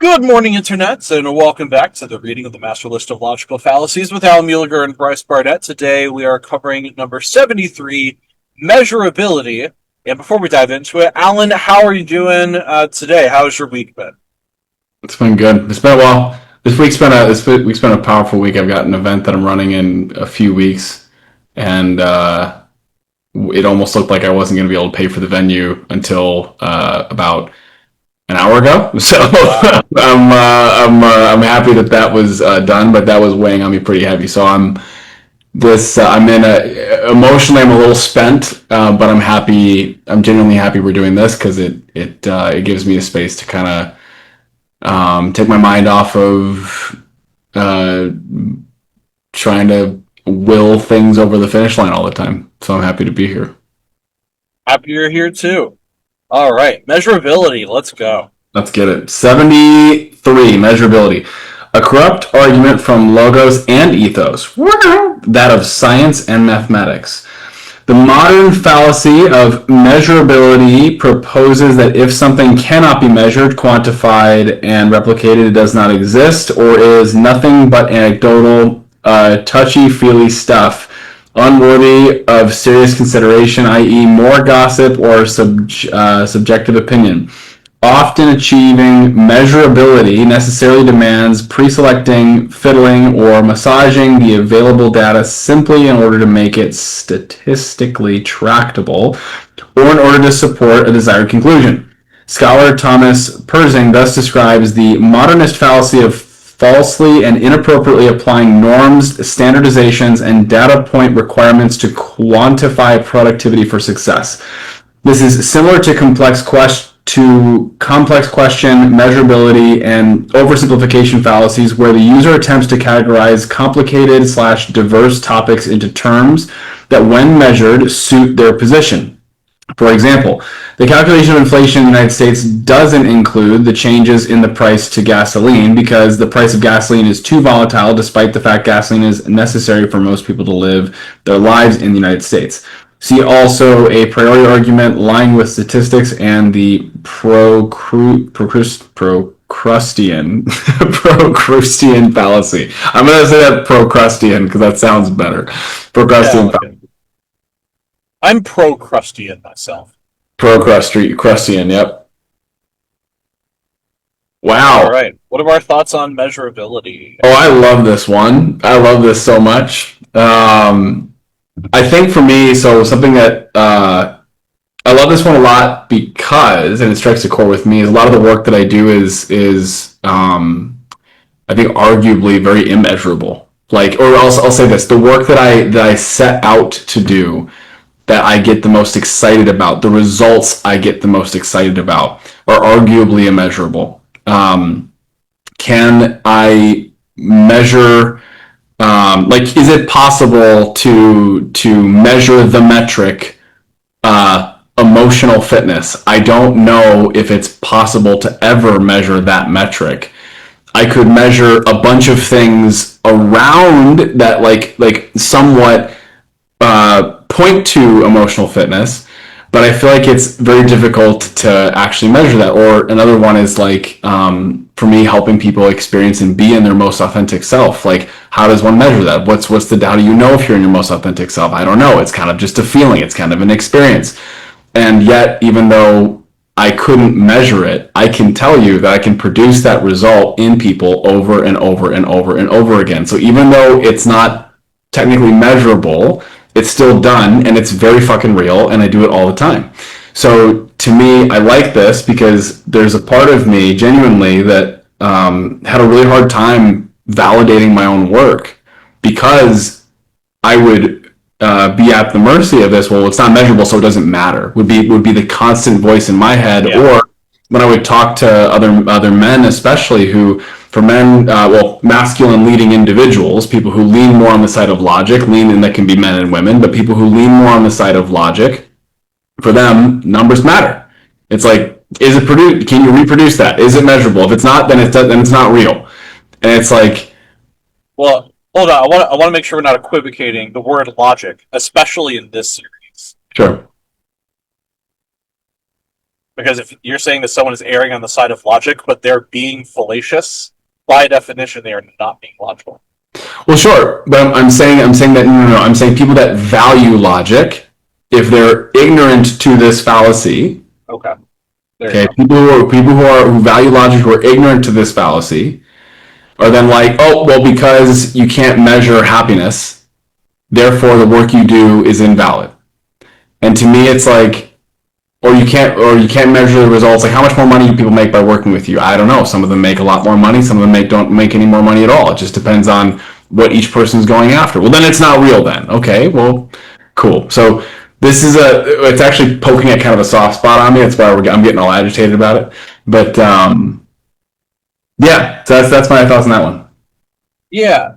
Good morning, Internets, and welcome back to the reading of the Master List of Logical Fallacies with Alan Mueller and Bryce Barnett. Today we are covering number 73, Measurability. And before we dive into it, Alan, how are you doing today? How's your week been? It's been good. It's been a while. This week's been a powerful week. I've got an event that I'm running in a few weeks, and it almost looked like I wasn't going to be able to pay for the venue until about an hour ago. So Wow. I'm happy that was done, but that was weighing on me pretty heavy. So I'm in a emotionally I'm a little spent, but I'm happy. I'm genuinely happy we're doing this because it gives me a space to kind of take my mind off of uh, trying to will things over the finish line all the time. So I'm happy to be here. Happy you're here too. All right, Measurability, let's go. Let's get it. 73, measurability. A corrupt argument from logos and ethos, that of science and mathematics. The modern fallacy of measurability proposes that if something cannot be measured, quantified, and replicated, it does not exist or is nothing but anecdotal, touchy-feely stuff, unworthy of serious consideration, i.e., more gossip or subjective opinion. Often achieving measurability necessarily demands pre-selecting, fiddling, or massaging the available data simply in order to make it statistically tractable or in order to support a desired conclusion. Scholar Thomas Persing thus describes the modernist fallacy of falsely and inappropriately applying norms, standardizations, and data point requirements to quantify productivity for success. This is similar to complex question, measurability, and oversimplification fallacies where the user attempts to categorize complicated/diverse topics into terms that, when measured, suit their position. For example, the calculation of inflation in the United States doesn't include the changes in the price to gasoline because the price of gasoline is too volatile despite the fact gasoline is necessary for most people to live their lives in the United States. See also a priori argument, lying with statistics, and the Procrustean fallacy. I'm going to say that Procrustean because that sounds better. Yeah, I Procrustean like it. I'm pro-Crustian myself. Procrustean, yep. All Wow. right, what are our thoughts on measurability? Oh, I love this one. I love this so much. I think for me, so something that I love this one a lot because, and it strikes a chord with me, is a lot of the work that I do is I think arguably very immeasurable. Like, or I'll say this: the work that I set out to do, that I get the most excited about, the results I get the most excited about, are arguably immeasurable. Can I measure? Like, is it possible to measure the metric emotional fitness? I don't know if it's possible to ever measure that metric. I could measure a bunch of things around that, like somewhat point to emotional fitness, but I feel like it's very difficult to actually measure that. Or another one is like, for me, helping people experience and be in their most authentic self. Like, how does one measure that? How do you know if you're in your most authentic self? I don't know. It's kind of just a feeling. It's kind of an experience. And yet, even though I couldn't measure it, I can tell you that I can produce that result in people over and over and over and over again. So even though it's not technically measurable, it's still done and it's very fucking real, and I do it all the time. So to me, I like this because there's a part of me genuinely that had a really hard time validating my own work because I would be at the mercy of this. Well, it's not measurable, so it doesn't matter. Would be the constant voice in my head, Yeah. or when I would talk to other men, especially who, for men, masculine leading individuals, people who lean more on the side of logic, and that can be men and women, but people who lean more on the side of logic, for them, numbers matter. It's like, is it produced? Can you reproduce that? Is it measurable? If it's not, then it's not real. And it's like, Well, hold on. I want to make sure we're not equivocating the word logic, especially in this series. sure, Because if you're saying that someone is erring on the side of logic, but they're being fallacious, by definition, they are not being logical. Well, sure, but I'm saying that no, I'm saying people that value logic, if they're ignorant to this fallacy, Okay. okay, people who value logic who are ignorant to this fallacy are then like, oh, well, because you can't measure happiness, therefore the work you do is invalid. And to me, it's like, or you can't measure the results. Like, how much more money do people make by working with you? I don't know. Some of them make a lot more money. Some of them don't make any more money at all. It just depends on what each person is going after. Well, then it's not real. Then okay, well, cool. So this is it's actually poking at kind of a soft spot on me. That's why I'm getting all agitated about it. But yeah, so that's my thoughts on that one. Yeah.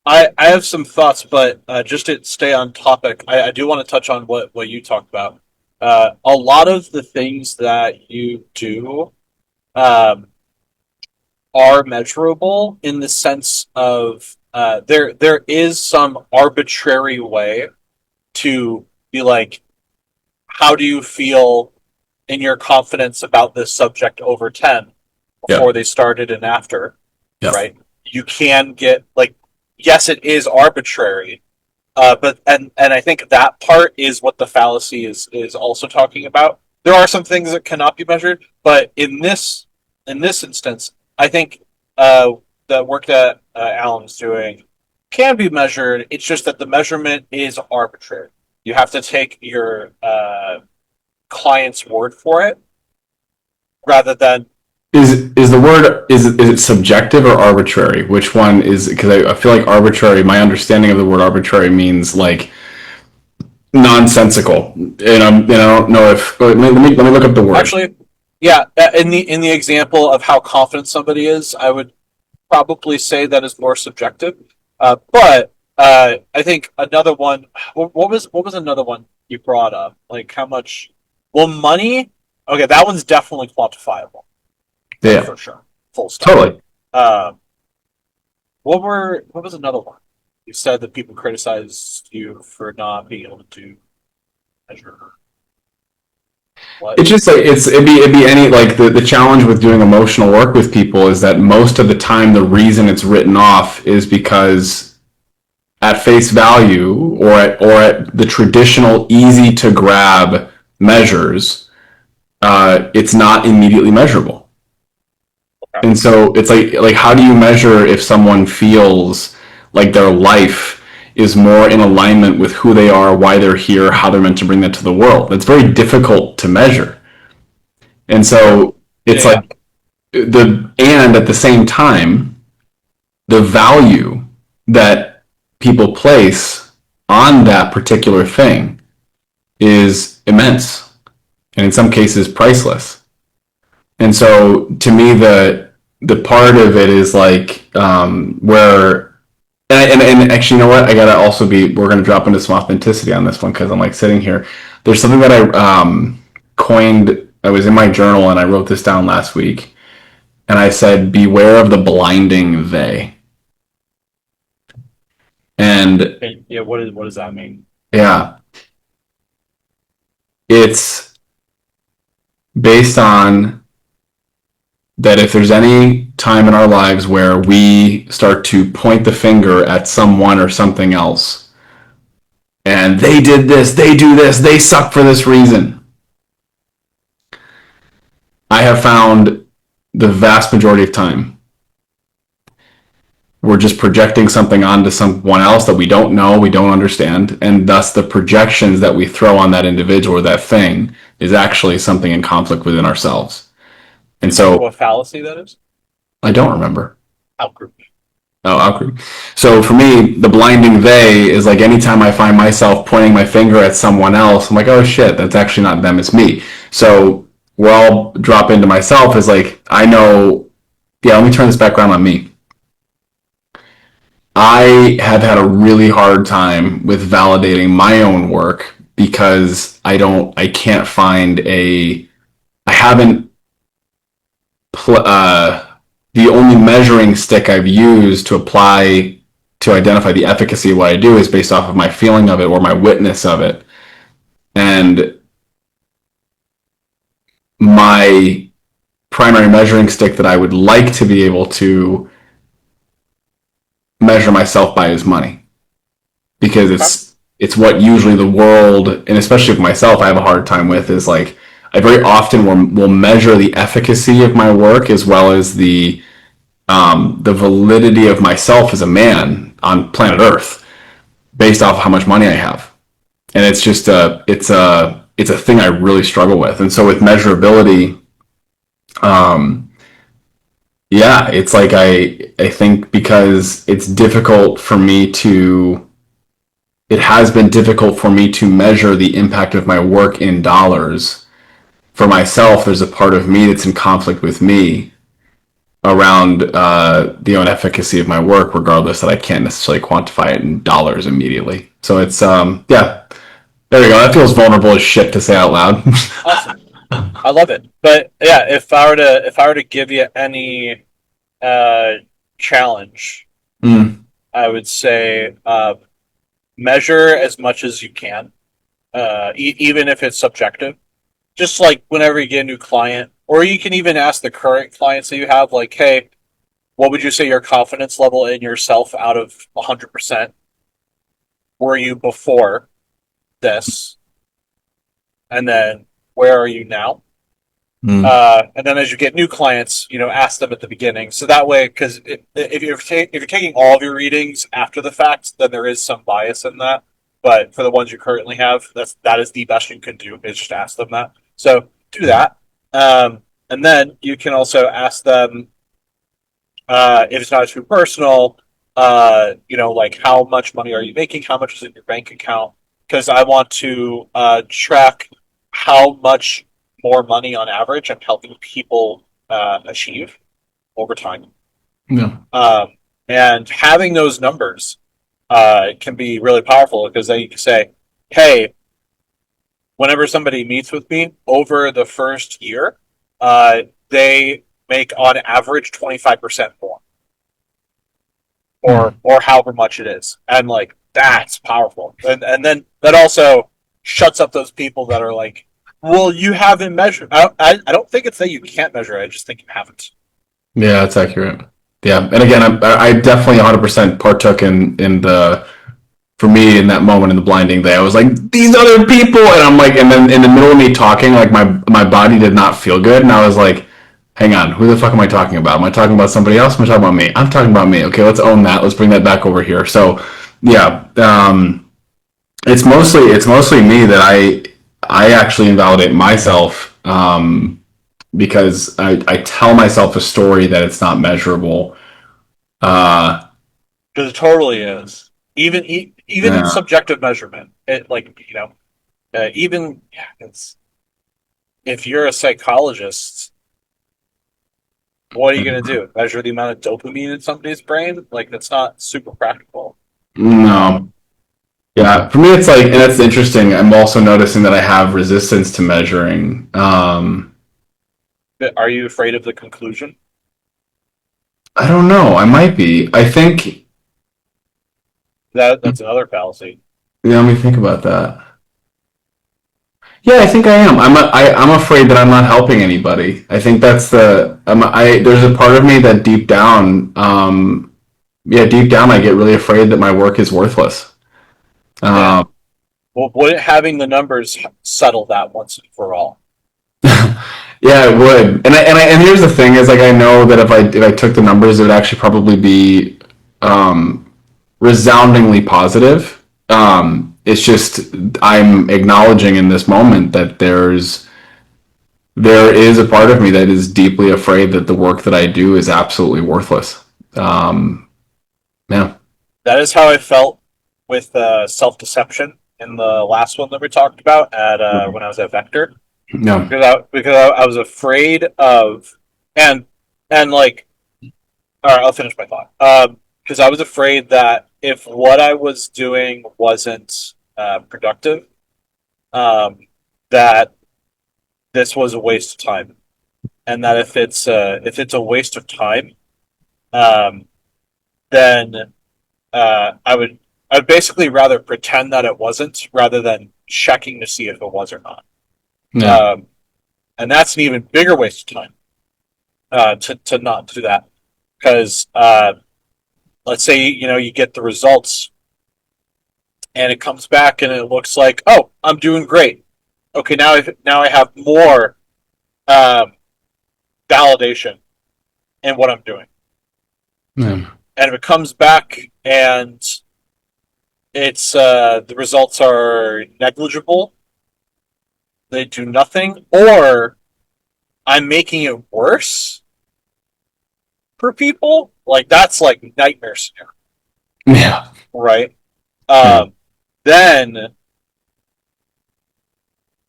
I have some thoughts, but just to stay on topic, I do want to touch on what you talked about. A lot of the things that you do um, are measurable in the sense of there is some arbitrary way to be like, how do you feel in your confidence about this subject over 10 Yeah, before they started and after, yeah. right? You can get like, yes, it is arbitrary, but and I think that part is what the fallacy is also talking about. There are some things that cannot be measured, but in this instance, I think the work that Alan is doing can be measured. It's just that the measurement is arbitrary. You have to take your client's word for it rather than Is the word is it subjective or arbitrary? Which one is? Because I feel like arbitrary. My understanding of the word arbitrary means like nonsensical, and I don't know if let me look up the word. actually. Yeah, in the example of how confident somebody is, I would probably say that is more subjective. But I think another one. What was another one you brought up? Like how much? Well, money. Okay, that one's definitely quantifiable, like Yeah, for sure. Full stop. totally. Um, what was another one? You said that people criticized you for not being able to measure what? It's just like it'd be any like the challenge with doing emotional work with people is that most of the time the reason it's written off is because at face value or at the traditional easy to grab measures, it's not immediately measurable. Okay. And so it's like how do you measure if someone feels like their life is more in alignment with who they are, why they're here, how they're meant to bring that to the world? It's very difficult to measure. And Sure. so Yeah, it's yeah. like and at the same time, the value that people place on that particular thing is immense and in some cases priceless. And so to me, the part of it is like where and actually, you know what? I gotta also be. We're gonna drop into some authenticity on this one because I'm like sitting here. There's something that I coined. I was in my journal and I wrote this down last week, and I said, "Beware of the blinding they." And Okay, yeah. What does that mean? yeah, it's based on that if there's any time in our lives where we start to point the finger at someone or something else, and they did this, they do this, they suck for this reason, I have found the vast majority of time we're just projecting something onto someone else that we don't know, we don't understand, and thus the projections that we throw on that individual or that thing is actually something in conflict within ourselves. Do And you remember so what fallacy that is? I don't remember. Outgroup. Oh, awkward. So for me, the blinding they is like anytime I find myself pointing my finger at someone else, I'm like, oh shit, that's actually not them, it's me. So where I'll drop into myself is like, I know, yeah, let me turn this back around on me. I have had a really hard time with validating my own work because I can't find I haven't, the only measuring stick I've used to apply to identify the efficacy of what I do is based off of my feeling of it or my witness of it. And my primary measuring stick that I would like to be able to measure myself by is money, because Okay. it's what usually the world, and especially with myself, I have a hard time with, is like I very often will measure the efficacy of my work as well as the validity of myself as a man on planet Earth based off how much money I have, and it's just it's a thing I really struggle with. And so with measurability, um, yeah, it's like I think because it's difficult for me to it has been difficult for me to measure the impact of my work in dollars. For myself, there's a part of me that's in conflict with me around the own efficacy of my work, regardless that I can't necessarily quantify it in dollars immediately. So it's yeah, there we go. That feels vulnerable as shit to say out loud. Awesome. I love it. But yeah, if I were to give you any uh, challenge, Mm, I would say measure as much as you can, even if it's subjective. Just like whenever you get a new client, or you can even ask the current clients that you have, like, hey, what would you say your confidence level in yourself out of 100% were you before this? And then where are you now? mm, And then as you get new clients, ask them at the beginning. So that way, because if you're taking all of your readings after the fact, then there is some bias in that. But for the ones you currently have, that is the best you can do, is just ask them that. So do that, and then you can also ask them, if it's not too personal, like how much money are you making? How much is in your bank account? Because I want to track how much more money on average I'm helping people achieve over time. yeah. Um, and having those numbers can be really powerful, because then you can say, hey, whenever somebody meets with me over the first year, they make on average 25% more, Mm. or however much it is, and like that's powerful. And then that also shuts up those people that are like, well, you haven't measured. I don't think it's that you can't measure it. I just think you haven't. Yeah, that's accurate. Yeah, and again, I definitely 100% partook in the for me in that moment in the blinding day. I was like, these other people, and I'm like, and then in the middle of me talking, like my body did not feel good, and I was like, hang on, who the fuck am I talking about? Am I talking about somebody else? Am I talking about me? I'm talking about me. Okay, let's own that. Let's bring that back over here. So yeah, it's mostly me that I actually invalidate myself, because I tell myself a story that it's not measurable. Uh, Because it totally is. Even yeah. subjective measurement, it like even yeah, it's if you're a psychologist, what are you going to do? Measure the amount of dopamine in somebody's brain? Like that's not super practical. Um, No. Yeah, for me, it's like, and that's interesting. I'm also noticing that I have resistance to measuring. are you afraid of the conclusion? I don't know. I might be. I think. That's another fallacy. Yeah, let me think about that. Yeah, I think I am. I'm afraid that I'm not helping anybody. I think that's there's a part of me that deep down, yeah, deep down, I get really afraid that my work is worthless. Yeah. Um, Well, wouldn't having the numbers settle that once and for all? yeah, it would. And here's the thing: is like I know that if I took the numbers, it would actually probably be um, resoundingly positive. It's just I'm acknowledging in this moment that there is a part of me that is deeply afraid that the work that I do is absolutely worthless. Um, yeah. That is how I felt with self deception in the last one that we talked about at when I was at Vector, Yeah. because I was afraid of, and like, all right, I'll finish my thought. Because I was afraid that if what I was doing wasn't productive, um, that this was a waste of time, and that if it's a waste of time, um, then I would basically rather pretend that it wasn't, rather than checking to see if it was or not. Yeah. Um, and that's an even bigger waste of time to not do that because let's say you get the results and it comes back and it looks like, oh, I'm doing great. Okay, now I have more um, validation in what I'm doing. Yeah. And if it comes back and it's the results are negligible, they do nothing, or I'm making it worse for people, like that's like nightmare scenario, Yeah. right? Yeah. Then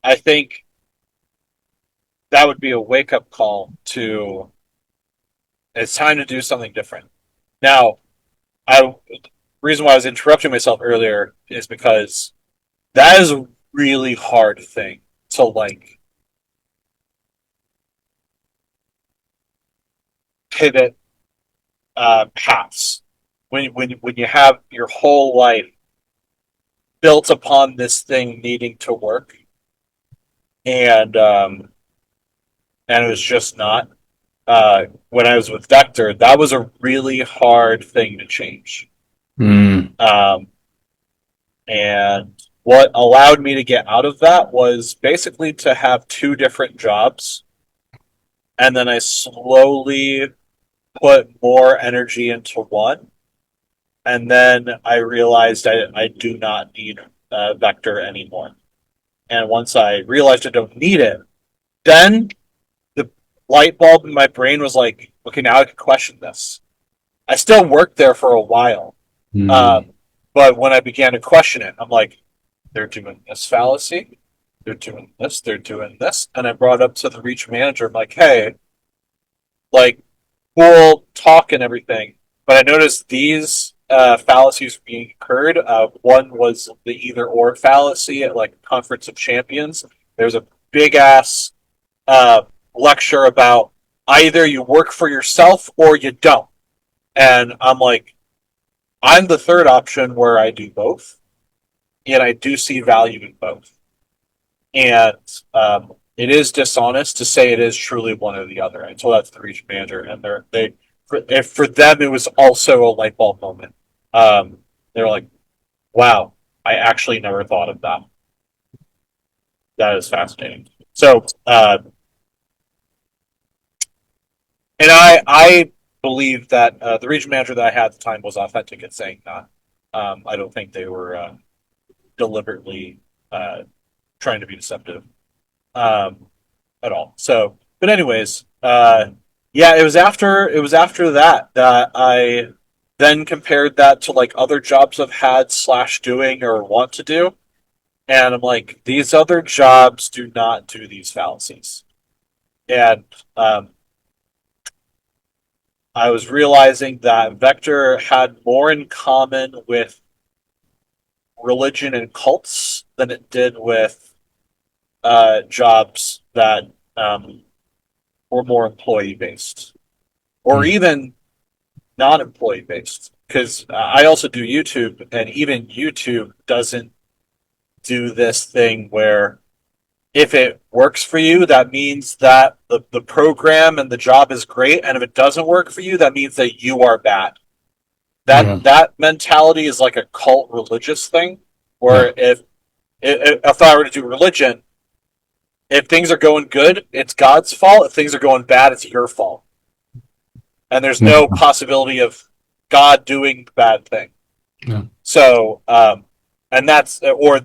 I think that would be a wake up call to it's time to do something different. Now, I the reason why I was interrupting myself earlier is because that is a really hard thing to like pivot paths when you have your whole life built upon this thing needing to work and and it was just not. When I was with Vector, that was a really hard thing to change. Mm. Um, and what allowed me to get out of that was basically to have two different jobs, and then I slowly put more energy into one, and then I realized I do not need Vector anymore. And once I realized I don't need it, then the light bulb in my brain was like, okay, now I can question this. I still worked there for a while, Mm. um, but when I began to question it, I'm like, they're doing this fallacy, they're doing this, and I brought up to the reach manager, I'm like, hey, like, cool talk and everything, but I noticed these fallacies being occurred. One was the either or fallacy at like Conference of Champions. There's a big ass uh, lecture about either you work for yourself or you don't. And I'm like, I'm the third option where I do both, and I do see value in both. And it is dishonest to say it is truly one or the other. I told that to the region manager, and for them it was also a light bulb moment. They're like, "Wow, I actually never thought of that. That is fascinating." So, and I believe that the region manager that I had at the time was authentic in saying that. I don't think they were deliberately uh, trying to be deceptive um, at all. So, but anyways, yeah, it was after that that I then compared that to like other jobs I've had slash doing or want to do, and I'm like, these other jobs do not do these fallacies, and um, I was realizing that Vector had more in common with religion and cults than it did with jobs that um, were more employee based or Mm. even non employee based. Because I also do YouTube, and even YouTube doesn't do this thing where if it works for you, that means that the program and the job is great. And if it doesn't work for you, that means that you are bad. That Yeah. that mentality is like a cult religious thing. Yeah. Where if I were to do religion, if things are going good, it's God's fault. If things are going bad, it's your fault. And there's Yeah. no possibility of God doing the bad thing. Yeah. So, and that's or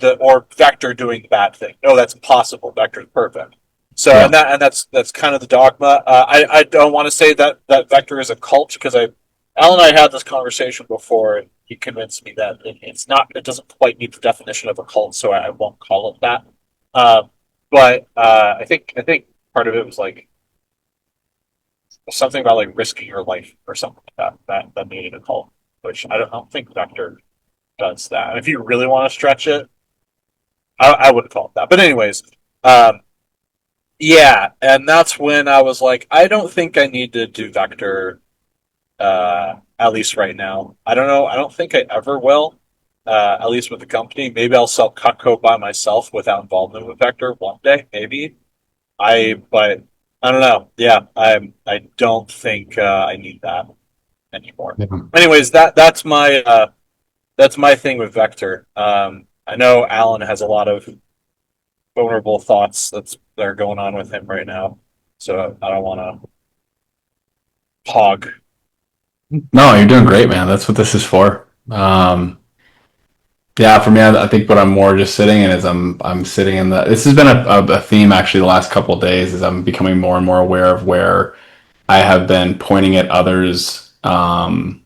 Vector doing the bad thing. No, that's impossible. Vector's perfect. So, Yeah. and that's kind of the dogma. I don't want to say that Vector is a cult because Alan and I had this conversation before. And he convinced me that it's not. It doesn't quite meet the definition of a cult, so I won't call it that. Um, but I think part of it was like something about like risking your life or something like that made it a cult, which I don't think Vector does that. And if you really want to stretch it, I wouldn't call it that. But anyways, um, yeah, and that's when I was like, I don't think I need to do Vector at least right now. I don't know. I don't think I ever will. At least with the company. Maybe I'll sell Cutco by myself without involvement with Vector one day, maybe. but I don't know. Yeah, I don't think I need that anymore. Yeah. Anyways, that's my thing with Vector. I know Alan has a lot of vulnerable thoughts that are going on with him right now, so I don't want to hog. No, you're doing great, man. That's what this is for. Yeah, for me, I think what I'm more just sitting in is I'm sitting in the. This has been a theme actually the last couple of days. Is I'm becoming more and more aware of where I have been pointing at others, and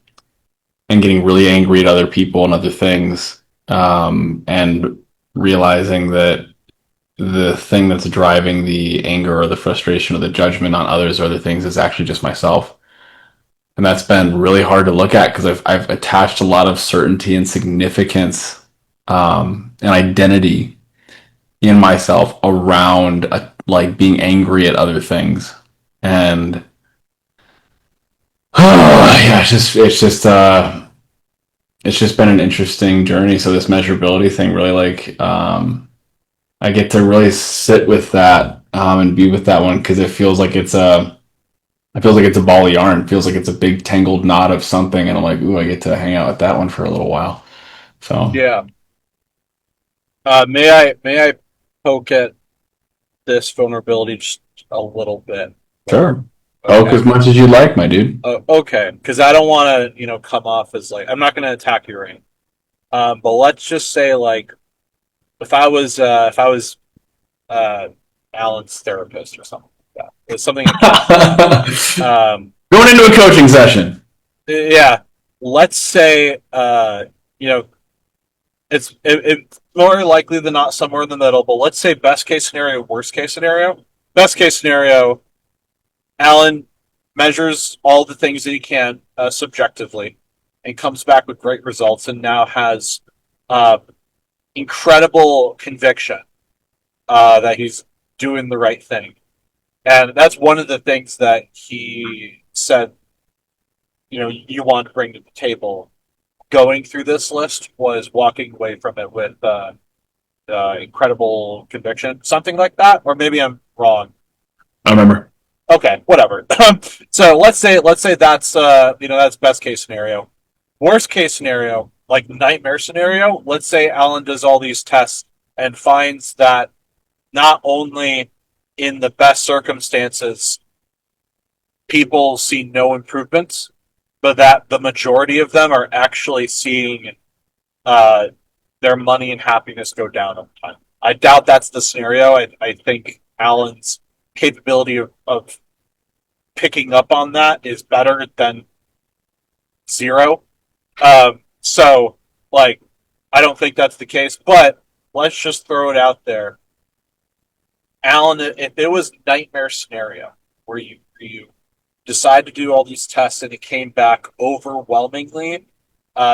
getting really angry at other people and other things, and realizing that the thing that's driving the anger or the frustration or the judgment on others or other things is actually just myself. And that's been really hard to look at because I've attached a lot of certainty and significance, and identity in myself around like being angry at other things. And yeah, it's just been an interesting journey. So this measurability thing really like, I get to really sit with that, and be with that one because it feels like it's a ball of yarn. It feels like it's a big tangled knot of something, and I'm like, ooh, I get to hang out with that one for a little while. So Yeah. May I poke at this vulnerability just a little bit more? sure, poke Okay. as much as you like, my dude. Okay. Because I don't want to come off as like I'm not going to attack your ring. But let's just say like if I was uh Alan's therapist or something like that, it's something akin to that. Um, Going into a coaching session. yeah. Let's say you know it's more likely than not somewhere in the middle. But let's say best case scenario, worst case scenario. Best case scenario, Alan measures all the things that he can subjectively and comes back with great results and now has uh, incredible conviction that he's doing the right thing. And that's one of the things that he said, you want to bring to the table going through this list was walking away from it with incredible conviction, something like that. Or maybe I'm wrong. I remember. Okay, whatever. So let's say that's that's best case scenario. Worst case scenario, like nightmare scenario. Let's say Alan does all these tests and finds that not only in the best circumstances people see no improvements, but that the majority of them are actually seeing uh, their money and happiness go down over time. I doubt that's the scenario. I think Alan's capability of picking up on that is better than zero. So, like, I don't think that's the case, but let's just throw it out there. Alan, if it was nightmare scenario where you decide to do all these tests and it came back overwhelmingly,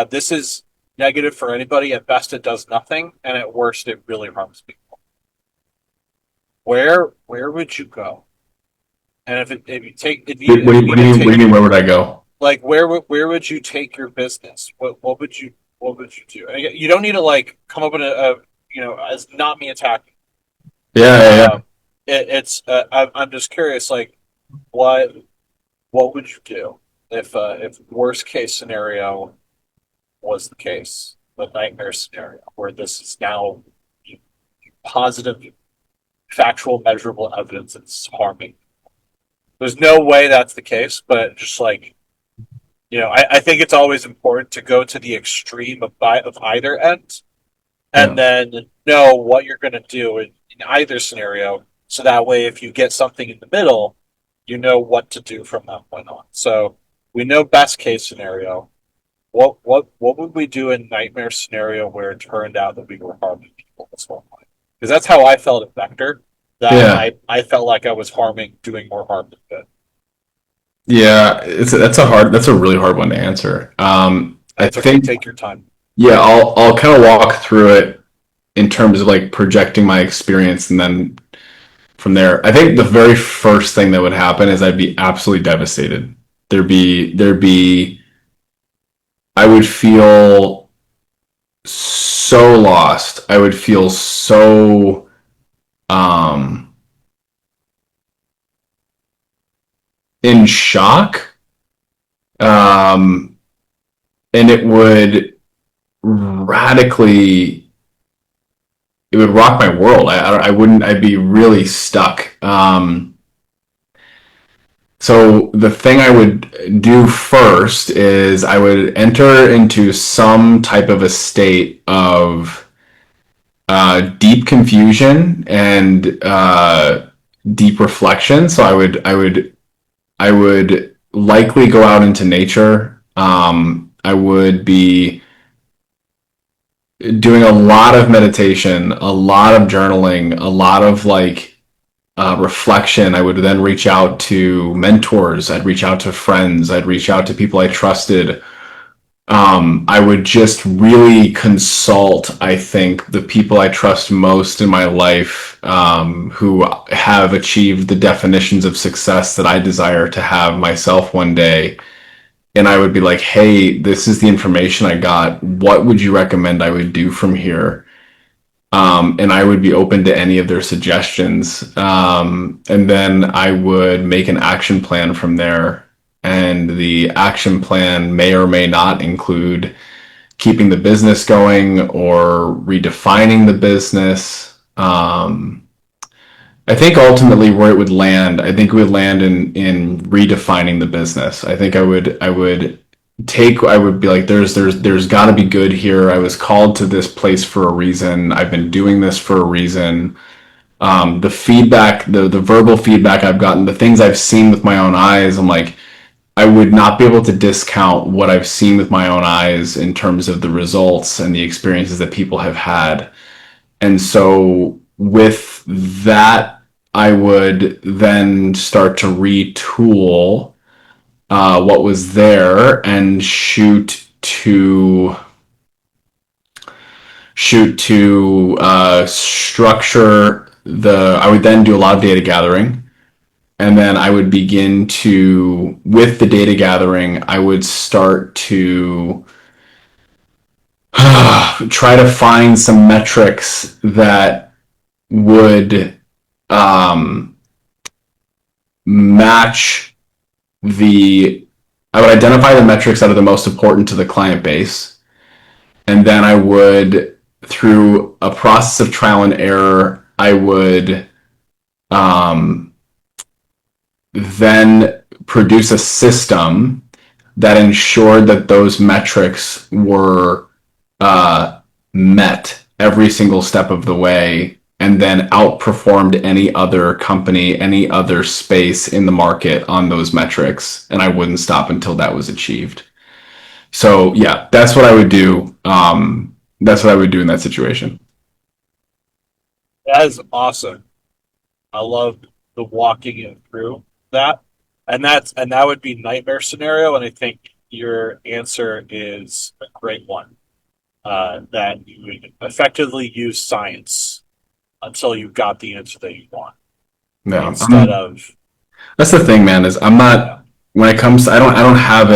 this is negative for anybody. At best, it does nothing, and at worst, it really harms people. Where would you go? And if you take if you if you need to What do you take mean? Where would I go? like where would you take your business? What would you do? And you don't need to like come up with as not me attacking. Yeah, yeah, yeah. Um, it's I'm just curious like what what would you do if worst case scenario was the case, the nightmare scenario where this is now positive, factual, measurable evidence it's harming. There's no way that's the case, but just like I think it's always important to go to the extreme of either end, and Yeah. then know what you're going to do in either scenario, so that way if you get something in the middle, you know what to do from that point on. So we know best case scenario. What would we do in nightmare scenario where it turned out that we were harming people this whole time? Because that's how I felt at Vector. That Yeah. I felt like I was doing more harm than good. Yeah, that's a really hard one to answer. I It's okay. think, Take your time. yeah, I'll kind of walk through it in terms of like projecting my experience, and then from there, I think the very first thing that would happen is I'd be absolutely devastated. There'd be, I would feel so lost. I would feel so, um, in shock. And it would radically, it would rock my world. I wouldn't, I'd be really stuck. So the thing I would do first is I would enter into some type of a state of deep confusion and deep reflection. So I would likely go out into nature. I would be doing a lot of meditation, a lot of journaling, a lot of reflection. I would then reach out to mentors. I'd reach out to friends. I'd reach out to people I trusted. I would just really consult, I think, the people I trust most in my life, who have achieved the definitions of success that I desire to have myself one day. And I would be like, hey, this is the information I got. What would you recommend I would do from here? And I would be open to any of their suggestions. And then I would make an action plan from there. And the action plan may or may not include keeping the business going or redefining the business. I think ultimately where it would land, I think it would land in redefining the business. I think I would be like, there's got to be good here. I was called to this place for a reason. I've been doing this for a reason. The feedback, the verbal feedback I've gotten, the things I've seen with my own eyes, I'm like, I would not be able to discount what I've seen with my own eyes in terms of the results and the experiences that people have had. And so with that, I would then start to retool what was there and shoot to structure I would then do a lot of data gathering. And then I would begin to, with the data gathering, I would start to try to find some metrics that would match I would identify the metrics that are the most important to the client base. And then I would, through a process of trial and error, I would then produce a system that ensured that those metrics were met every single step of the way, and then outperformed any other company, any other space in the market on those metrics. And I wouldn't stop until that was achieved. So yeah, that's what I would do. That's what I would do in that situation. That is awesome. I love the walking it through that. And that would be nightmare scenario, and I think your answer is a great one. That you would effectively use science until you got the answer that you want. Yeah. Instead of That's the thing, man, is I'm not, when it comes to, I don't have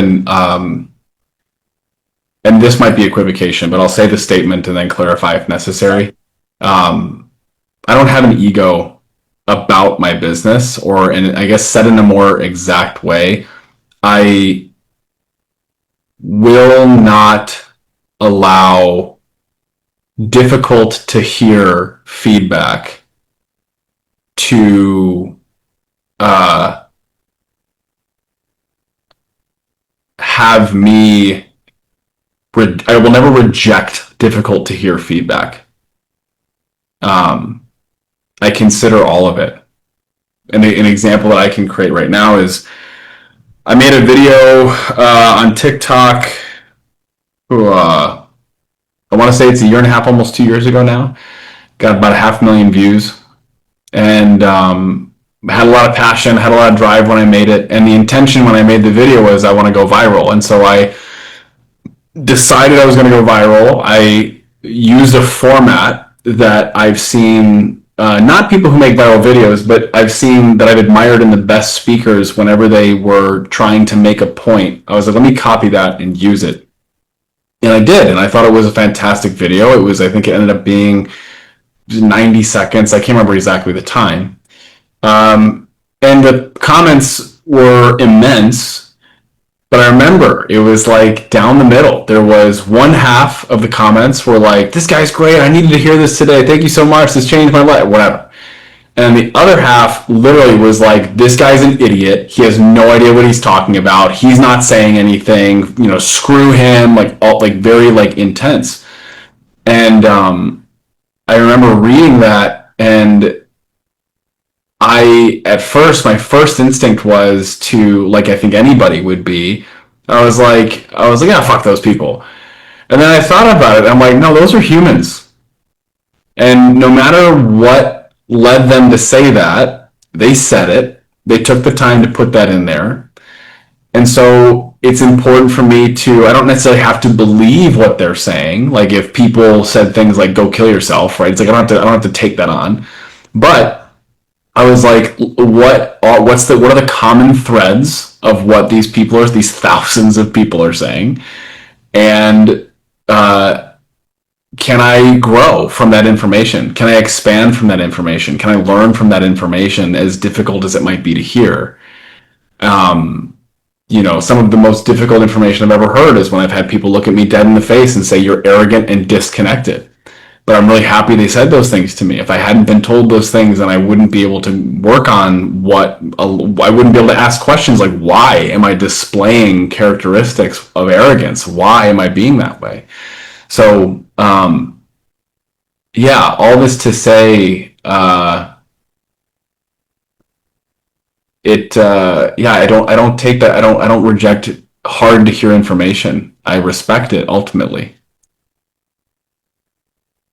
and this might be equivocation, but I'll say the statement and then clarify if necessary. I don't have an ego about my business, or, and I guess said in a more exact way, I will not allow difficult to hear feedback to have me, I will never reject difficult to hear feedback. I consider all of it. And an example that I can create right now is I made a video on TikTok. I want to say it's a year and a half, almost 2 years ago now. Got about 500,000 views, and had a lot of passion, had a lot of drive when I made it. And the intention when I made the video was I want to go viral. And so I decided I was going to go viral. I used a format that I've seen, not people who make viral videos, but I've seen that I've admired in the best speakers whenever they were trying to make a point. I was like, let me copy that and use it. And I did, and I thought it was a fantastic video. It was, I think it ended up being 90 seconds. I can't remember exactly the time. And the comments were immense. But I remember it was like down the middle. There was one half of the comments were like, "This guy's great. I needed to hear this today. Thank you so much. This changed my life." Whatever. And the other half literally was like, "This guy's an idiot. He has no idea what he's talking about. He's not saying anything. You know, screw him." Like all, like very like intense. And I remember reading that, and at first, my first instinct was to, like, I think anybody would be. Yeah, fuck those people. And then I thought about it. I'm like, no, those are humans. And no matter what led them to say that, they said it. They took the time to put that in there. And so it's important for me to, I don't necessarily have to believe what they're saying. Like if people said things like, go kill yourself, right? It's like, I don't have to take that on. But I was like, what are the common threads of what these thousands of people are saying? And, can I grow from that information? Can I expand from that information? Can I learn from that information, as difficult as it might be to hear? Um, some of the most difficult information I've ever heard is when I've had people look at me dead in the face and say, "You're arrogant and disconnected." But I'm really happy they said those things to me. If I hadn't been told those things, then I wouldn't be able to work on I wouldn't be able to ask questions like, why am I displaying characteristics of arrogance? Why am I being that way? So, yeah, all this to say, yeah, I don't take that. I don't reject hard to hear information. I respect it ultimately.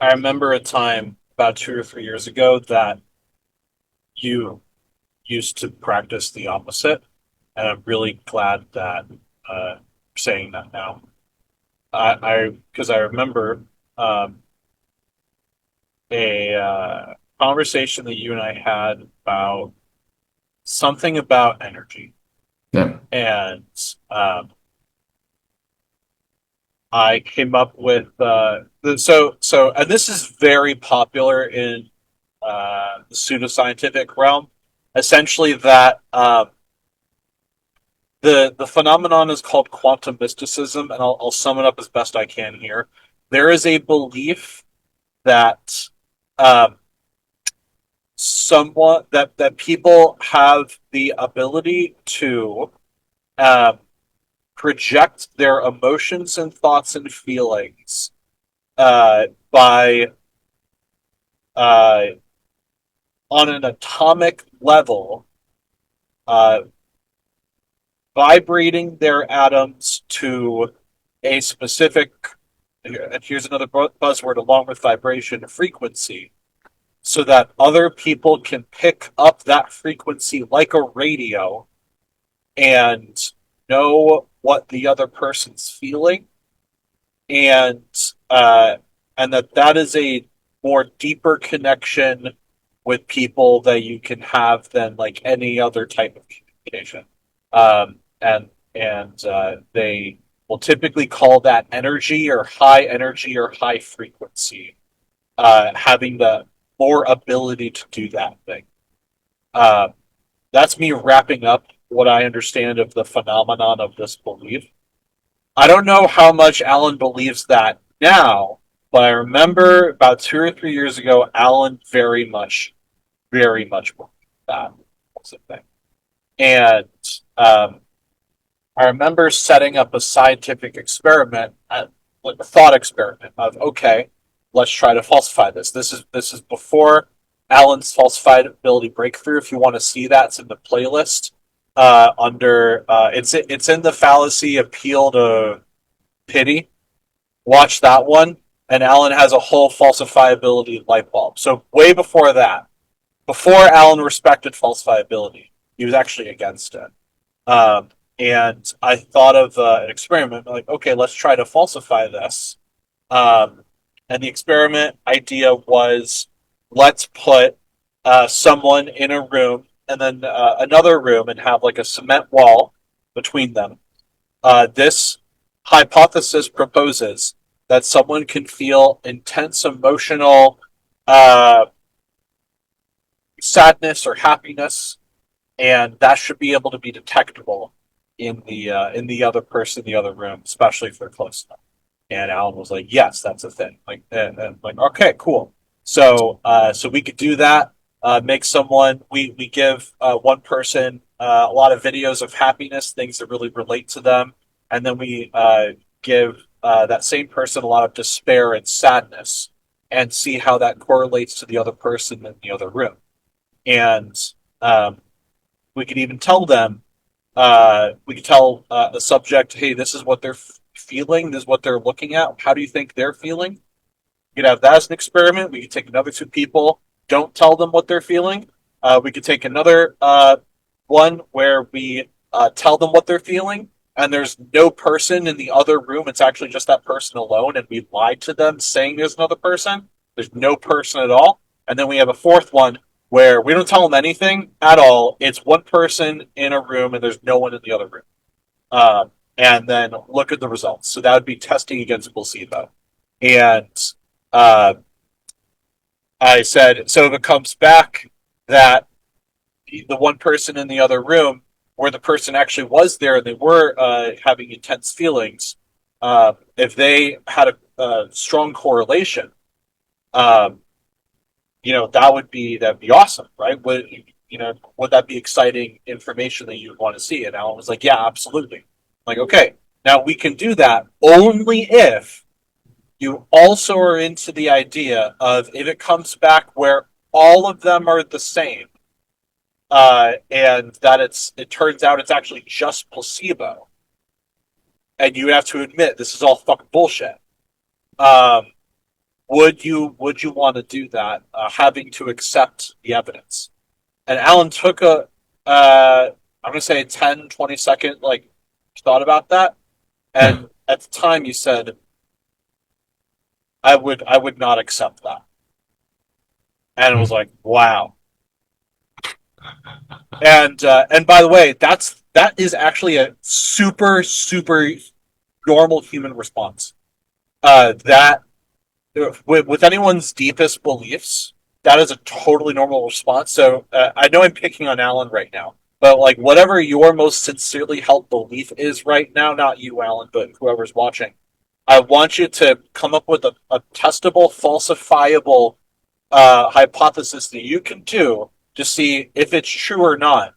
I remember a time about 2 or 3 years ago that you used to practice the opposite, and I'm really glad that you're saying that now. Because I remember um, a conversation that you and I had about something about energy, Yeah. and I came up with and this is very popular in the pseudoscientific realm. Essentially, that the phenomenon is called quantum mysticism, and I'll sum it up as best I can here. There is a belief that um, somewhat that people have the ability to um, project their emotions and thoughts and feelings by uh, on an atomic level, uh, vibrating their atoms to a specific, and here's another buzzword along with vibration, frequency, so that other people can pick up that frequency like a radio and know what the other person's feeling, and uh, and that is a more deeper connection with people that you can have than like any other type of communication. And they will typically call that energy or high frequency, having the more ability to do that thing. Uh, that's me wrapping up what I understand of the phenomenon of this belief. I don't know how much Alan believes that now, but I remember about 2 or 3 years ago, Alan very much believed that was a thing. And um, I remember setting up a scientific experiment, like a thought experiment of, okay, let's try to falsify this. This is before Alan's falsifiability breakthrough. If you want to see that, it's in the playlist under it's in the fallacy appeal to pity. Watch that one, and Alan has a whole falsifiability light bulb. So way before that, before Alan respected falsifiability, he was actually against it. And I thought of an experiment like, okay, let's try to falsify this. Um, and the experiment idea was, let's put someone in a room and then another room and have like a cement wall between them. This hypothesis proposes that someone can feel intense emotional uh, sadness or happiness and that should be able to be detectable in the other person in the other room, especially if they're close enough. And Alan was like, "Yes, that's a thing." Like, and like, okay, cool. So we could do that. Make someone. We give one person a lot of videos of happiness, things that really relate to them, and then we give that same person a lot of despair and sadness, and see how that correlates to the other person in the other room. And um, we could even tell them. We could tell the subject, "Hey, this is what they're feeling. This is what they're looking at. How do you think they're feeling?" We could have that as an experiment. We could take another two people, don't tell them what they're feeling. We could take another one where we tell them what they're feeling, and there's no person in the other room. It's actually just that person alone, and we lied to them saying there's another person. There's no person at all. And then we have a fourth one where we don't tell them anything at all. It's one person in a room, and there's no one in the other room. And then look at the results. So that would be testing against placebo. And uh, I said, so if it comes back that the one person in the other room, where the person actually was there and they were having intense feelings, if they had a strong correlation, um, that'd be awesome, right? Would that be exciting information that you'd want to see? And Alan was like, yeah, absolutely. I'm like, okay, now we can do that only if you also are into the idea of if it comes back where all of them are the same, and that it turns out it's actually just placebo, and you have to admit this is all fucking bullshit. Um, would you want to do that, having to accept the evidence? And Alan took I'm gonna say 10-20 second like thought about that, Yeah. and at the time you said I would not accept that, and it was like, wow. And by the way, that is actually a super super normal human response. That with anyone's deepest beliefs, that is a totally normal response. So I know I'm picking on Alan right now, but like whatever your most sincerely held belief is right now, not you, Alan, but whoever's watching, I want you to come up with a testable, falsifiable hypothesis that you can do to see if it's true or not.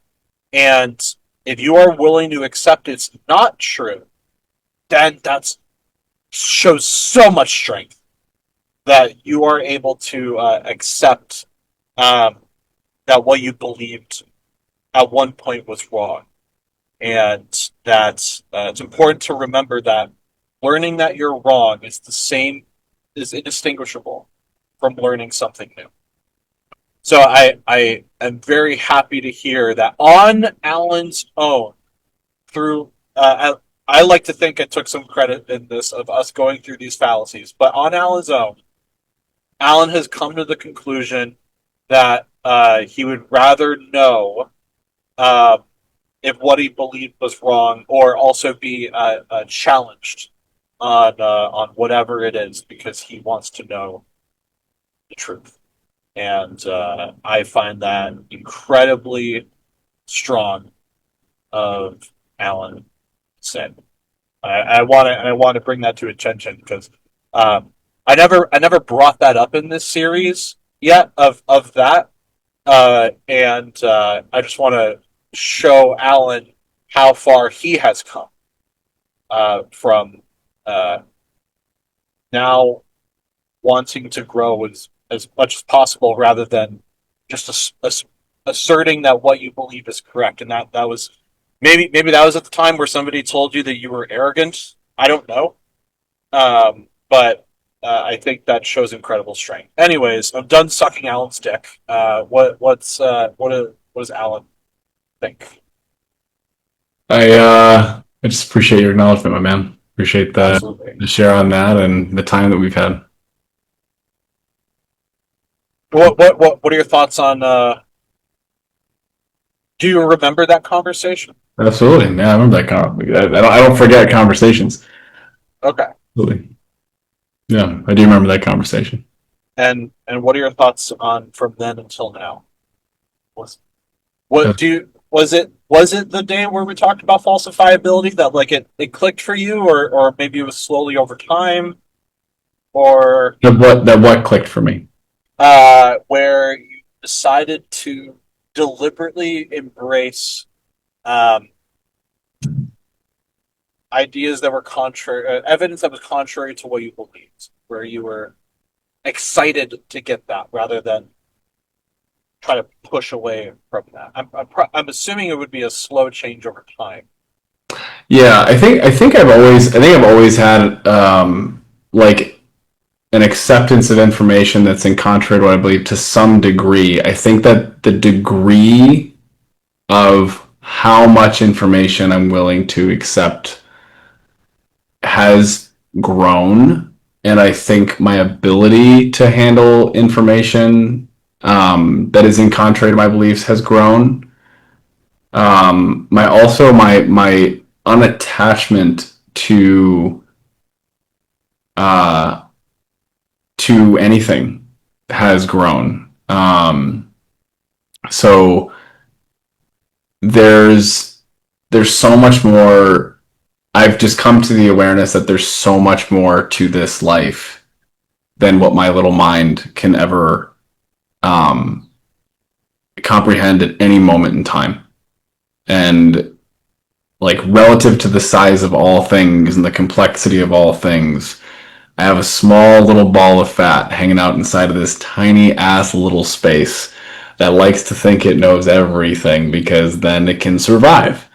And if you are willing to accept it's not true, then that shows so much strength that you are able to accept um, that what you believed at one point was wrong. And that it's important to remember that learning that you're wrong is indistinguishable from learning something new. So I am very happy to hear that on Alan's own, through I like to think I took some credit in this of us going through these fallacies, but on Alan's own, Alan has come to the conclusion that he would rather know uh, if what he believed was wrong, or also be challenged on whatever it is, because he wants to know the truth. And I find that incredibly strong of Alan said. I want to bring that to attention because um, I never brought that up in this series yet of that, and I just want to show Alan how far he has come from uh, now wanting to grow as much as possible rather than just asserting that what you believe is correct. And that was maybe that was at the time where somebody told you that you were arrogant. I don't know, but I think that shows incredible strength. Anyways, I'm done sucking Alan's dick. What does Alan think? I just appreciate your acknowledgement, my man. Appreciate Absolutely. the share on that and the time that we've had. What are your thoughts on? Do you remember that conversation? Absolutely. Yeah, I remember that. I don't forget conversations. Okay. Absolutely. Yeah, I do remember that conversation. And what are your thoughts on from then until now? What's, Uh, what do you Was it the day where we talked about falsifiability that like it clicked for you, or maybe it was slowly over time, or That what clicked for me. where you decided to deliberately embrace um, ideas that were contrary, evidence that was contrary to what you believed, where you were excited to get that rather than try to push away from that. I'm assuming it would be a slow change over time. Yeah, I think I've always had like an acceptance of information that's in contrary to what I believe to some degree. I think that the degree of how much information I'm willing to accept has grown, and I think my ability to handle information that is in contrary to my beliefs has grown. My unattachment uh, to anything has grown. So there's there's so much more. I've just come to the awareness that there's so much more to this life than what my little mind can ever um, comprehend at any moment in time. And like relative to the size of all things and the complexity of all things, I have a small little ball of fat hanging out inside of this tiny ass little space that likes to think it knows everything because then it can survive.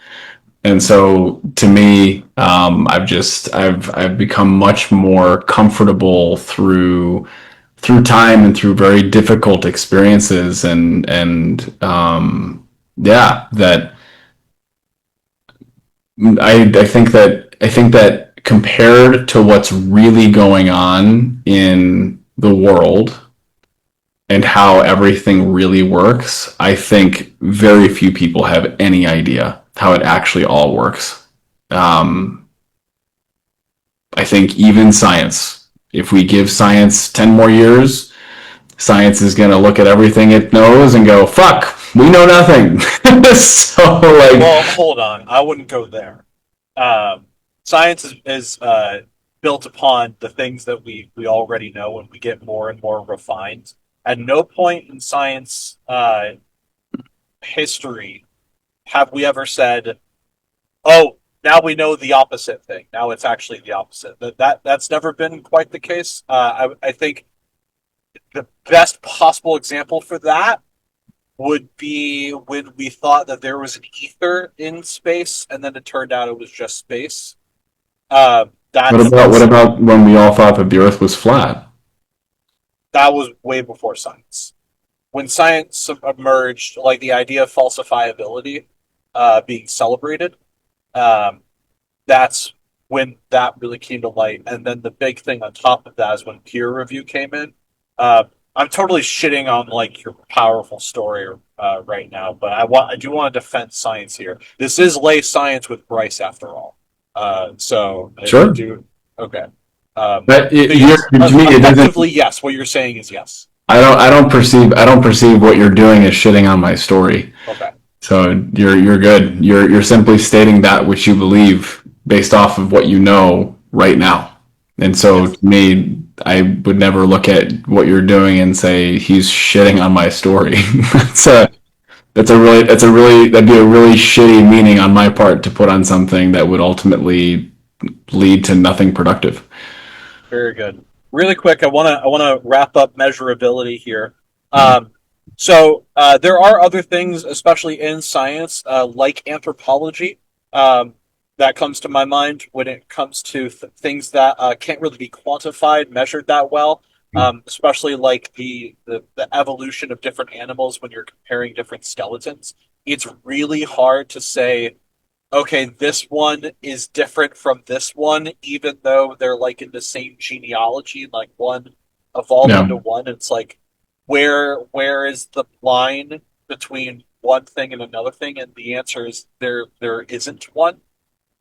And so to me, I've become much more comfortable through time and through very difficult experiences and yeah, that I think that compared to what's really going on in the world and how everything really works, I think very few people have any idea how it actually all works. Um, I think even science, if we give science 10 more years, science is going to look at everything it knows and go, fuck, we know nothing. So, like, Well, hold on. I wouldn't go there. Um, Science is built upon the things that we already know, and we get more and more refined. At no point in science history have we ever said, "Oh, now we know the opposite thing. Now it's actually the opposite." That's never been quite the case. I think the best possible example for that would be when we thought that there was an ether in space, and then it turned out it was just space. what That's about what that's about when we all thought that the Earth was flat? that was way before science. When science emerged, like the idea of falsifiability being celebrated, um, that's when that really came to light. And then the big thing on top of that is when peer review came in. Uh, I'm totally shitting on like your powerful story right now, but I do want to defend science here. This is lay science with Bryce after all. So I Sure. do okay. But So yes, to me, it doesn't. effectively yes. What you're saying is yes. I don't perceive what you're doing as shitting on my story. Okay. So you're good. You're simply stating that which you believe based off of what you know right now. And so Yes. to me, I would never look at what you're doing and say he's shitting on my story. that's a Okay. that'd be a really shitty meaning on my part to put on something that would ultimately lead to nothing productive. Very good. Really quick, I want to wrap up measurability here. So there are other things, especially in science, like anthropology, that comes to my mind when it comes to things that can't really be quantified, measured that well. Especially like the evolution of different animals when you're comparing different skeletons. It's really hard to say, okay, this one is different from this one, even though they're like in the same genealogy, like one evolved Yeah. into one. It's like where is the line between one thing and another thing? And the answer is there isn't one.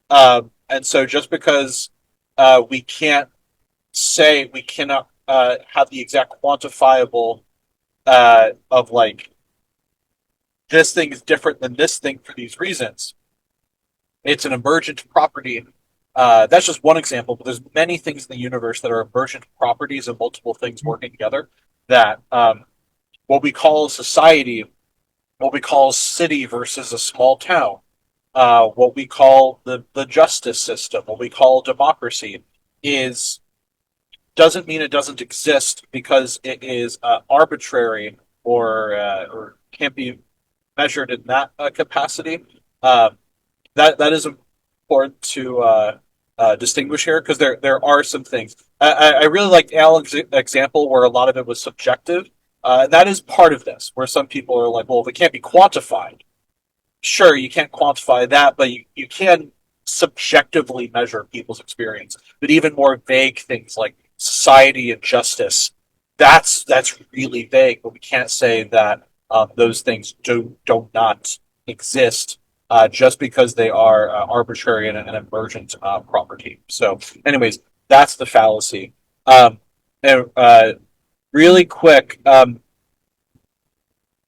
And so just because we can't say we cannot have the exact quantifiable of like this thing is different than this thing for these reasons. It's an emergent property. That's just one example, but there's many things in the universe that are emergent properties of multiple things working together. That what we call society, what we call city versus a small town, what we call the justice system, what we call democracy, is doesn't mean it doesn't exist because it is arbitrary or can't be measured in that capacity. Uh, that is important to distinguish here because there are some things. I really liked Alan's example where a lot of it was subjective. And that is part of this, where some people are like, well, if it can't be quantified, sure, you can't quantify that, but you can subjectively measure people's experience. But even more vague things like society and justice, that's really vague. But we can't say that those things do not exist just because they are arbitrary and an emergent property. So, anyways, that's the fallacy. And, really quick,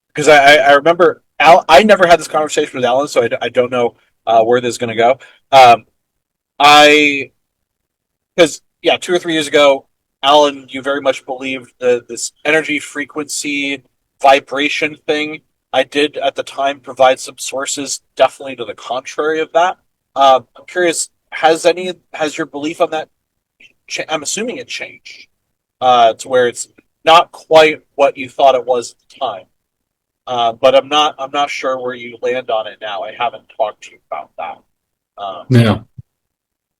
because I remember I never had this conversation with Alan, so I don't know where this is going to go. I because yeah, 2 or 3 years ago, Alan, you very much believed this energy frequency vibration thing. I did at the time provide some sources, definitely to the contrary of that. I'm curious, has your belief on that? I'm assuming it changed to where it's not quite what you thought it was at the time. But I'm not sure where you land on it now. I haven't talked to you about that. Yeah.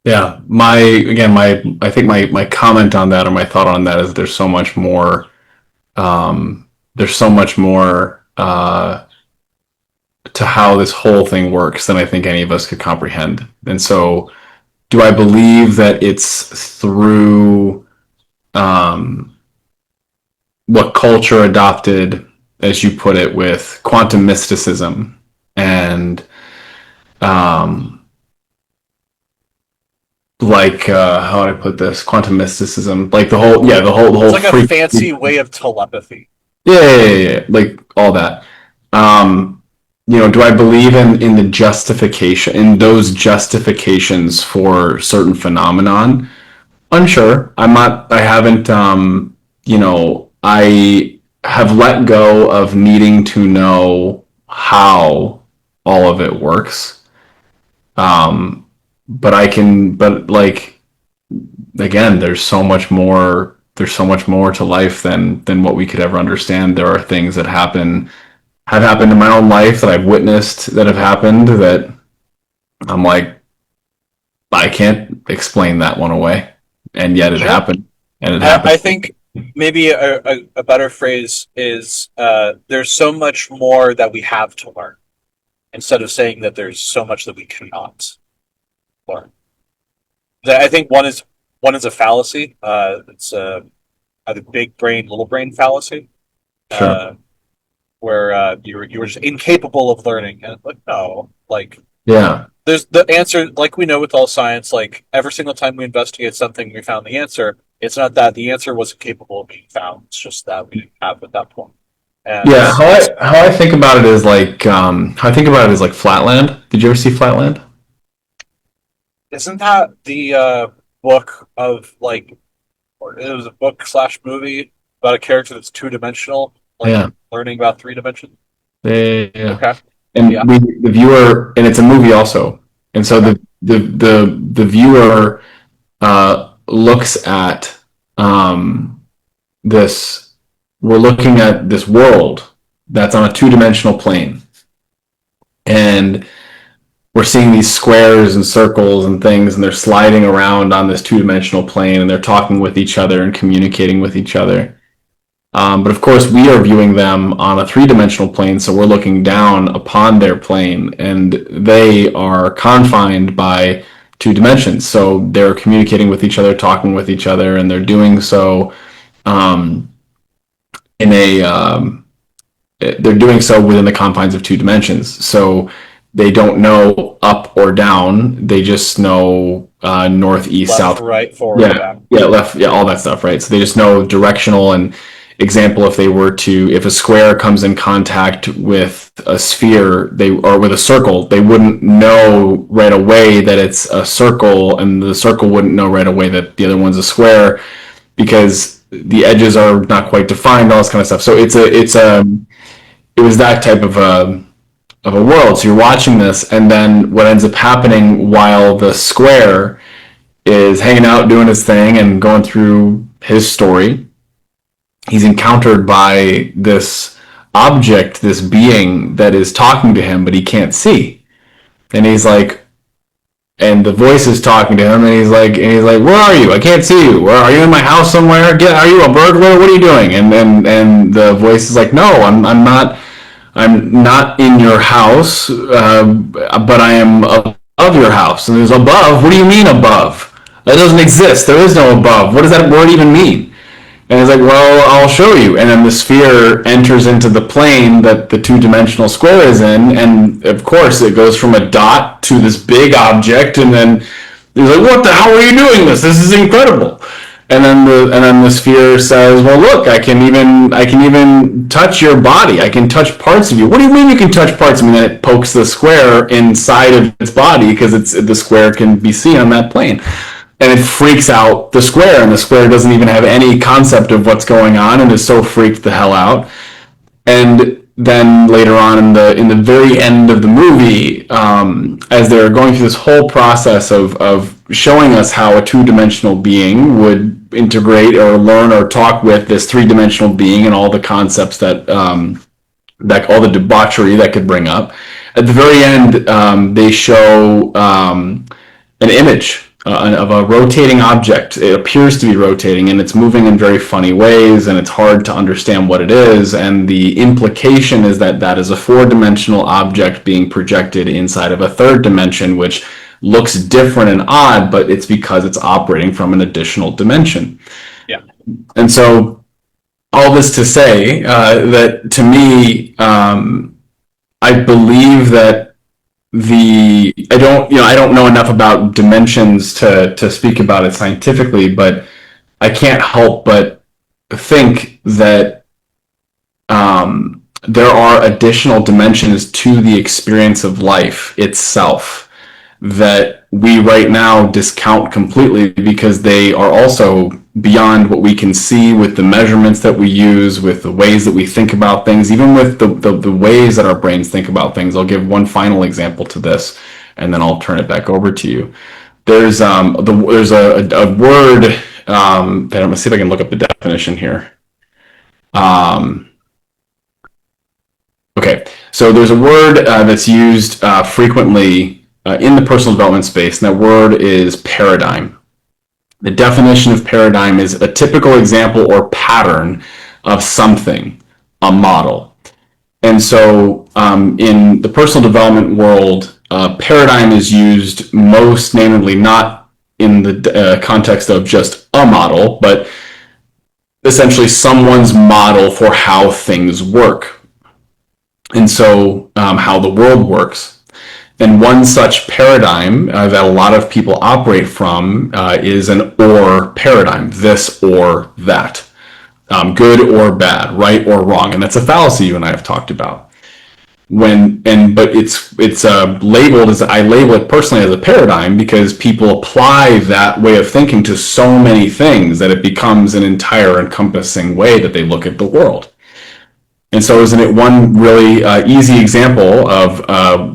Yeah. I think my comment on that or my thought on that is there's so much more, there's so much more, to how this whole thing works than I think any of us could comprehend. And so, do I believe that it's through, what culture adopted, as you put it, with quantum mysticism and, um, like how would I put this? Quantum mysticism, like the whole It's like a fancy way of telepathy. yeah, like all that. Um, do I believe in the justification in those justifications for certain phenomenon? Unsure. I'm not. I haven't. I have let go of needing to know how all of it works. But I can. But like again, there's so much more. There's so much more to life than what we could ever understand. There are things that have happened in my own life that I've witnessed that have happened that I'm like, I can't explain that one away, and yet it Sure. happened, and it I happened. think maybe a better phrase is there's so much more that we have to learn instead of saying that there's so much that we cannot learn. I think one is a fallacy. It's a big brain, little brain fallacy, Sure. uh, where you were just incapable of learning. And like no, like Yeah. there's the answer. Like we know with all science, like every single time we investigate something, we found the answer. It's not that the answer wasn't capable of being found. It's just that we didn't have it at that point. And Yeah. it's it's How I think about it is like how I think about it is like Flatland. Did you ever see Flatland? isn't that the book of like or it was a book slash movie about a character that's 2 dimensional, like Yeah. learning about 3 dimensions. Yeah. Okay. And Yeah. the viewer, and it's a movie also, and so Okay. the viewer looks at this. We're looking at this world that's on a two-dimensional plane, and we're seeing these squares and circles and things, and they're sliding around on this two-dimensional plane, and they're talking with each other and communicating with each other. But of course, we are viewing them on a three-dimensional plane, so we're looking down upon their plane, and they are confined by 2 dimensions. So they're communicating with each other, talking with each other, and they're doing so um, in a they're doing so within the confines of 2 dimensions. So they don't know up or down; they just know north, east, Left, south. right, forward, Yeah, back. yeah, left, yeah, all that stuff, right? So they just know directional and example, if a square comes in contact with a sphere, or with a circle, they wouldn't know right away that it's a circle, and the circle wouldn't know right away that the other one's a square, because the edges are not quite defined, all this kind of stuff. So it was that type of a world. So you're watching this, and then what ends up happening while the square is hanging out doing his thing and going through his story, he's encountered by this object, this being that is talking to him, but he can't see. And he's like, and the voice is talking to him, and he's like, where are you? I can't see you. Where are you? In my house somewhere? Are you a burglar? What are you doing? And the voice is like, no, I'm not. I'm not in your house, but I am above your house. And there's above. What do you mean above? That doesn't exist. There is no above. What does that word even mean? And he's like, well, I'll show you. And then the sphere enters into the plane that the two-dimensional square is in, and of course it goes from a dot to this big object, and then he's like, what the hell are you doing this? This is incredible. And then the sphere says, well, look, I can even touch your body. I can touch parts of you. What do you mean you can touch parts of me? And then it pokes the square inside of its body, because the square can be seen on that plane. And it freaks out the square, and the square doesn't even have any concept of what's going on, and is so freaked the hell out. And then later on in the very end of the movie, as they're going through this whole process of showing us how a two-dimensional being would integrate or learn or talk with this three-dimensional being, and all the concepts that all the debauchery that could bring up, at the very end, they show an image of a rotating object. It appears to be rotating, and it's moving in very funny ways, and it's hard to understand what it is. And the implication is that that is a four-dimensional object being projected inside of a third dimension, which looks different and odd, but it's because it's operating from an additional dimension. Yeah. And so all this to say that, to me, I believe that I don't know enough about dimensions to speak about it scientifically, but I can't help but think that there are additional dimensions to the experience of life itself that we right now discount completely, because they are also beyond what we can see with the measurements that we use, with the ways that we think about things, even with the ways that our brains think about things. I'll give one final example to this, and then I'll turn it back over to you. There's a word that I'm going to see if I can look up the definition here. Okay, so there's a word that's used frequently in the personal development space, and that word is paradigm. The definition of paradigm is a typical example or pattern of something, a model. And so in the personal development world, paradigm is used most namely not in the context of just a model, but essentially someone's model for how things work. And so how the world works. And one such paradigm that a lot of people operate from is an or paradigm, this or that, good or bad, right or wrong, and that's a fallacy you and I have talked about. But it's labeled as, I label it personally as a paradigm, because people apply that way of thinking to so many things that it becomes an entire encompassing way that they look at the world. And so isn't it one really easy example of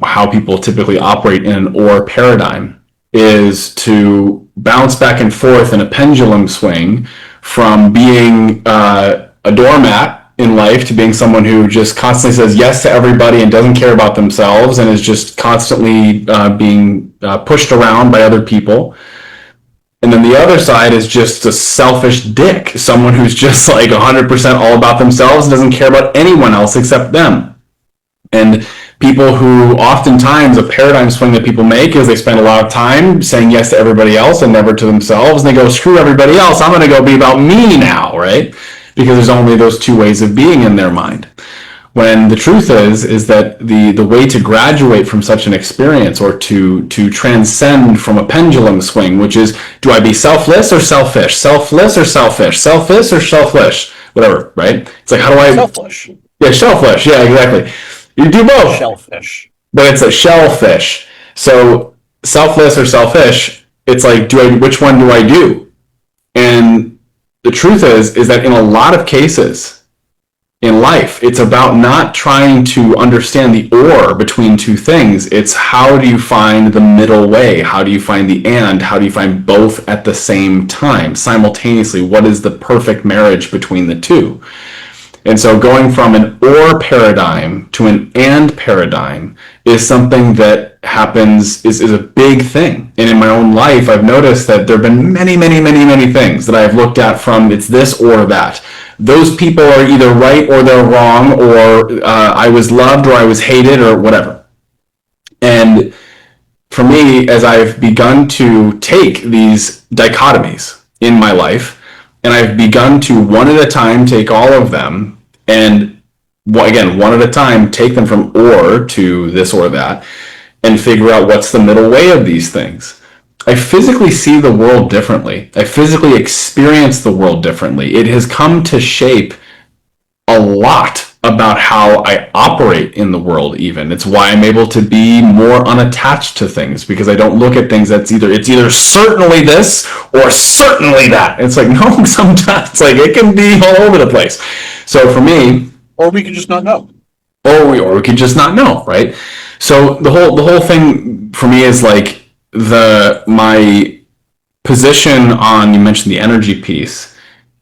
how people typically operate in an or paradigm is to bounce back and forth in a pendulum swing from being a doormat in life to being someone who just constantly says yes to everybody and doesn't care about themselves and is just constantly being pushed around by other people. And then the other side is just a selfish dick, someone who's just like 100% all about themselves and doesn't care about anyone else except them. And people who oftentimes, a paradigm swing that people make is they spend a lot of time saying yes to everybody else and never to themselves, and they go, screw everybody else, I'm going to go be about me now, right? Because there's only those two ways of being in their mind. When the truth is that the way to graduate from such an experience, or to transcend from a pendulum swing, which is, do I be selfless or selfish? Selfless or selfish? Selfish or selfish? whatever, right? It's like, how do I, Selfish. yeah, shellfish, yeah, exactly. You do both, Shellfish. but it's a shellfish. So selfless or selfish, it's like, which one do I do? And the truth is that in a lot of cases, in life. It's about not trying to understand the or between two things. It's how do you find the middle way? How do you find the and? How do you find both at the same time, simultaneously? What is the perfect marriage between the two? And so going from an or paradigm to an and paradigm is something that happens, is a big thing. And in my own life, I've noticed that there have been many, many, many, many things that I've looked at from it's this or that. Those people are either right or they're wrong, or I was loved or I was hated or whatever. And for me, as I've begun to take these dichotomies in my life, and I've begun to one at a time take all of them, and again, one at a time take them from or to this or that, and figure out what's the middle way of these things. I physically see the world differently. I physically experience the world differently. It has come to shape a lot about how I operate in the world even. It's why I'm able to be more unattached to things, because I don't look at things it's either certainly this or certainly that. It's like, no, sometimes it's like it can be all over the place. So for me, or we could just not know. Or we could just not know, right? So the whole thing for me is like my position on, you mentioned the energy piece,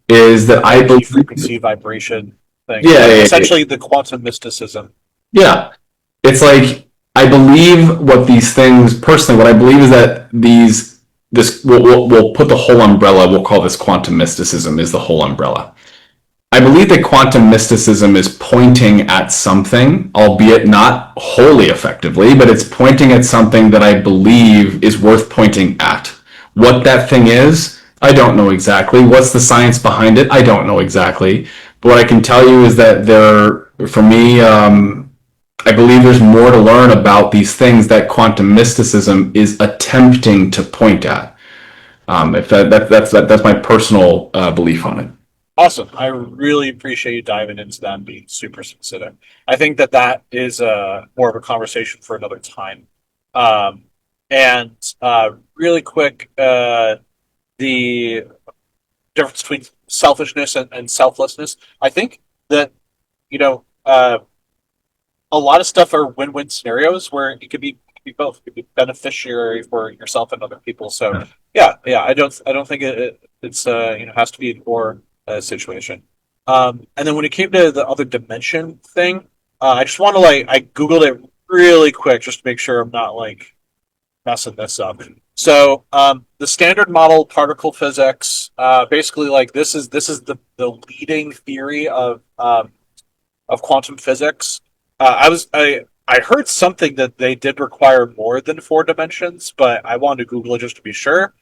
is that I believe frequency vibration thing. Essentially the quantum mysticism. Yeah. It's like, I believe what these things, personally, what I believe is that we'll put the whole umbrella, we'll call this quantum mysticism, is the whole umbrella. I believe that quantum mysticism is pointing at something, albeit not wholly effectively, but it's pointing at something that I believe is worth pointing at. What that thing is, I don't know exactly. What's the science behind it? I don't know exactly. But what I can tell you is that for me, I believe there's more to learn about these things that quantum mysticism is attempting to point at. If that's my personal belief on it. Awesome. I really appreciate you diving into that and being super specific. I think that is more of a conversation for another time. And really quick, the difference between selfishness and selflessness. I think that, you know, a lot of stuff are win-win scenarios where it could be both. It could be beneficiary for yourself and other people. So yeah. I don't think it's has to be an or situation. And then when it came to the other dimension thing, I just want to I googled it really quick just to make sure I'm not messing this up. So the standard model particle physics, basically this is the leading theory of quantum physics. I heard something that they did require more than 4 dimensions, but I wanted to Google it just to be sure.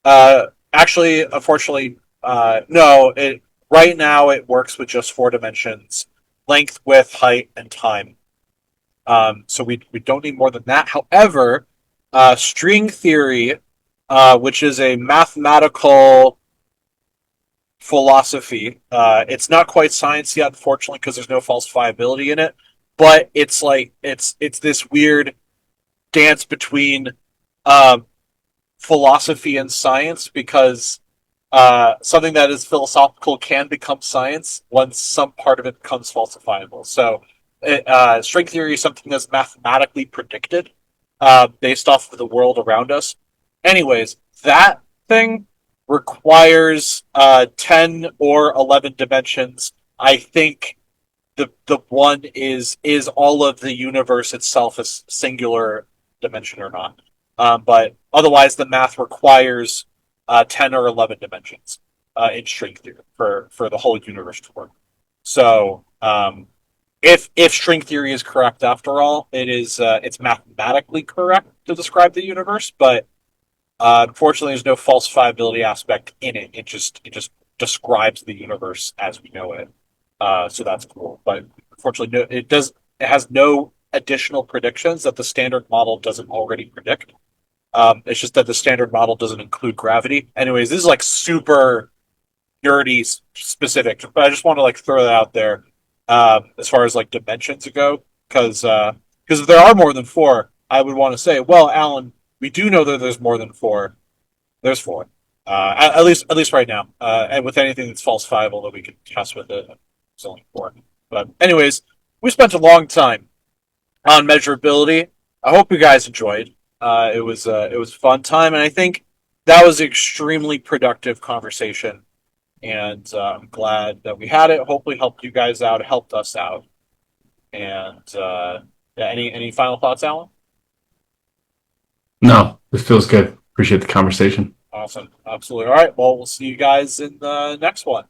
Actually, unfortunately, no. It right now it works with just 4 dimensions: length, width, height, and time. So we don't need more than that. However, string theory, which is a mathematical philosophy, it's not quite science yet, unfortunately, because there's no falsifiability in it. But it's it's this weird dance between philosophy and science, because something that is philosophical can become science once some part of it becomes falsifiable. So, string theory is something that's mathematically predicted based off of the world around us. Anyways, that thing requires 10 or 11 dimensions. I think the one is all of the universe itself as singular dimension or not. But otherwise, the math requires 10 or 11 dimensions in string theory for the whole universe to work. So if string theory is correct, after all, it's mathematically correct to describe the universe, but unfortunately, there's no falsifiability aspect in it. It just describes the universe as we know it. So that's cool. But unfortunately, it has no additional predictions that the standard model doesn't already predict. It's just that the standard model doesn't include gravity. Anyways, this is super nerdy specific, but I just want to like throw that out there as far as like dimensions go, because if there are more than four, I would want to say, well, Alan, we do know that there's more than four. There's four, at least right now, and with anything that's falsifiable that we can test with it, it's only four. But anyways, we spent a long time on measurability. I hope you guys enjoyed. It was a fun time, and I think that was an extremely productive conversation. And I'm glad that we had it. Hopefully, helped you guys out, helped us out. And yeah, any final thoughts, Alan? No, this feels good. Appreciate the conversation. Awesome, absolutely. All right, well, we'll see you guys in the next one.